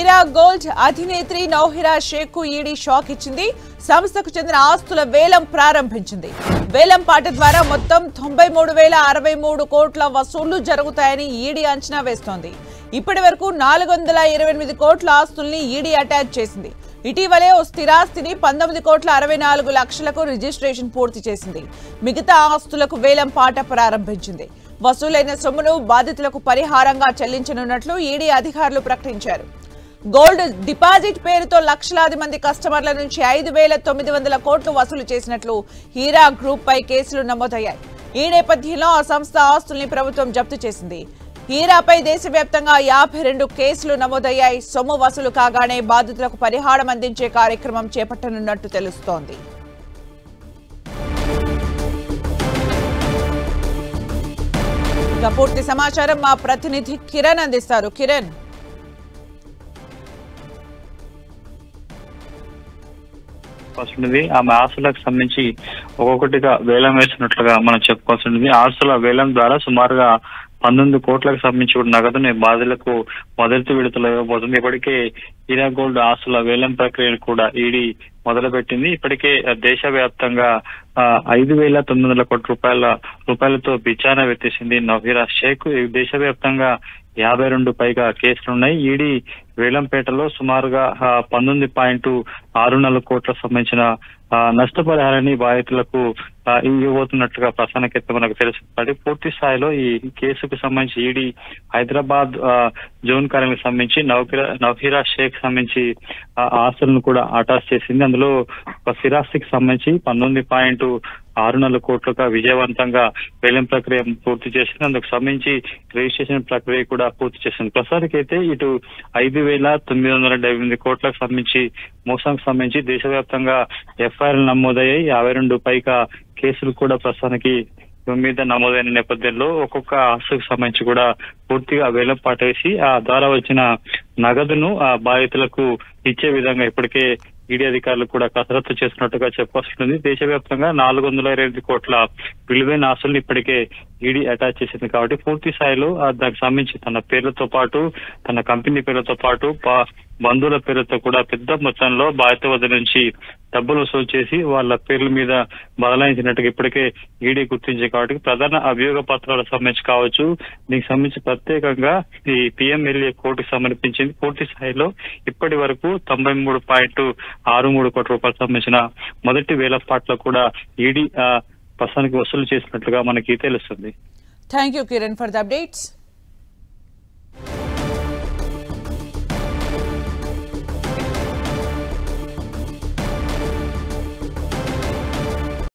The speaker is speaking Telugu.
హీరా గోల్డ్ అధినేత్రి నౌహిరా షేక్ కు ఈడీ షాక్ ఇచ్చింది. సంస్థకు చెందిన ఆస్తుల వేలం ప్రారంభించింది. వేలం పాట ద్వారా మొత్తం 93,063 కోట్ల వసూళ్లు జరుగుతాయని ఈడీ అంచనా వేస్తోంది. ఇప్పటి వరకు 428 కోట్ల ఆస్తుల్ని ఈడీ అటాచ్ చేసింది. ఇటీవలే ఓ స్థిరాస్తిని 19,64 లక్షలకు రిజిస్ట్రేషన్ పూర్తి చేసింది. మిగతా ఆస్తులకు వేలం పాట ప్రారంభించింది. వసూలైన సొమ్మును బాధితులకు పరిహారంగా చెల్లించనున్నట్లు ఈడీ అధికారులు ప్రకటించారు. గోల్డ్ డిపాజిట్ పేరుతో లక్షలాది మంది కస్టమర్ల నుంచి 5,900 కోట్లు వసూలు చేసినట్లు హీరా గ్రూప్ పై కేసులు నమోదయ్యాయి. ఈ నేపథ్యంలో ఆ సంస్థ ఆస్తుల్ని ప్రభుత్వం జప్తు చేసింది. హీరాపై దేశవ్యాప్తంగా 52 కేసులు నమోదయ్యాయి. సొమ్ము వసూలు కాగానే బాధితులకు పరిహారం అందించే కార్యక్రమం చేపట్టనున్నట్టు తెలుస్తోంది. పూర్తి సమాచారం మా ప్రతినిధి కిరణ్ అందిస్తారు. కిరణ్, ఆమె ఆస్తులకు సంబంధించి ఒక్కొక్కటిగా వేలం వేసినట్లుగా మనం చెప్పుకోవాల్సి ఉంటుంది. ఆస్తుల వేలం ద్వారా సుమారుగా 19 కోట్లకు సంబంధించి నగదుని బాధితులకు మొదటి విడతలో ఇవ్వబోతుంది. ఇప్పటికే హీరా గోల్డ్ ఆస్తుల వేలం ప్రక్రియను కూడా ఈడీ మొదలుపెట్టింది. ఇప్పటికే దేశవ్యాప్తంగా 5,900 కోట్ల రూపాయలతో విచారణ వెత్తేసింది నౌహిరా షేక్. దేశవ్యాప్తంగా 52 పైగా కేసులున్నాయి. ఈడీ వేలంపేటలో సుమారుగా 19.64 కోట్లకు సంబంధించిన నష్టపరిహారాన్ని బాధితులకు ఇవ్వబోతున్నట్లుగా ప్రసారానికైతే మనకు తెలుస్తుంది. పూర్తి స్థాయిలో ఈ కేసుకు సంబంధించి ఈడీ హైదరాబాద్ జోన్ కార్యాలయానికి సంబంధించి నౌహిరా షేక్ సంబంధించి ఆస్తులను కూడా అటాచ్ చేసింది. అందులో ఒక స్థిరాస్తికి సంబంధించి 19.64 కోట్లుగా విజయవంతంగా వేలం ప్రక్రియ పూర్తి చేసింది. అందుకు సంబంధించి రిజిస్ట్రేషన్ ప్రక్రియ కూడా పూర్తి చేసింది. ప్రస్తుతానికి అయితే ఇటు 5,978 కోట్లకు సంబంధించి మోసానికి సంబంధించి దేశవ్యాప్తంగా ఎఫ్ఐఆర్లు నమోదయ్యాయి. 52 పైగా కేసులు కూడా ప్రస్తుతానికి మీద నమోదైన నేపథ్యంలో ఒక్కొక్క ఆస్తుకు సంబంధించి కూడా పూర్తిగా వేలం పాట వేసి ఆ ద్వారా వచ్చిన నగదును ఆ బాధితులకు ఇచ్చే విధంగా ఇప్పటికే ఈడీ అధికారులు కూడా కసరత్తు చేస్తున్నట్టుగా చెప్పవలసింది. దేశవ్యాప్తంగా 428 కోట్ల విలువైన ఆస్తులను ఇప్పటికే ఈడీ అటాచ్ చేసింది. కాబట్టి పూర్తి స్థాయిలో దానికి సంబంధించి తన పేర్లతో పాటు తన కంపెనీ పేర్లతో పాటు బంధువుల పేర్లతో కూడా పెద్ద మొత్తంలో బాధిత వద్ద నుంచి డబ్బులు వసూలు చేసి వాళ్ళ పేర్ల మీద బదలాయించినట్టుగా ఇప్పటికే ఈడీ గుర్తించే కాబట్టి ప్రధాన అభియోగ పత్రాలకు సంబంధించి కావచ్చు, దీనికి సంబంధించి ప్రత్యేకంగా ఈ పిఎంఎల్ఏ కోర్టుకు సమర్పించింది. పూర్తి స్థాయిలో ఇప్పటి వరకు 93.63 కోట్ల రూపాయలకు సంబంధించిన మొదటి వేలపాట్లో కూడా ఈడీ ప్రస్తుతానికి వసూలు చేసినట్లుగా మనకి తెలుస్తుంది. Thank you Kiran for the updates.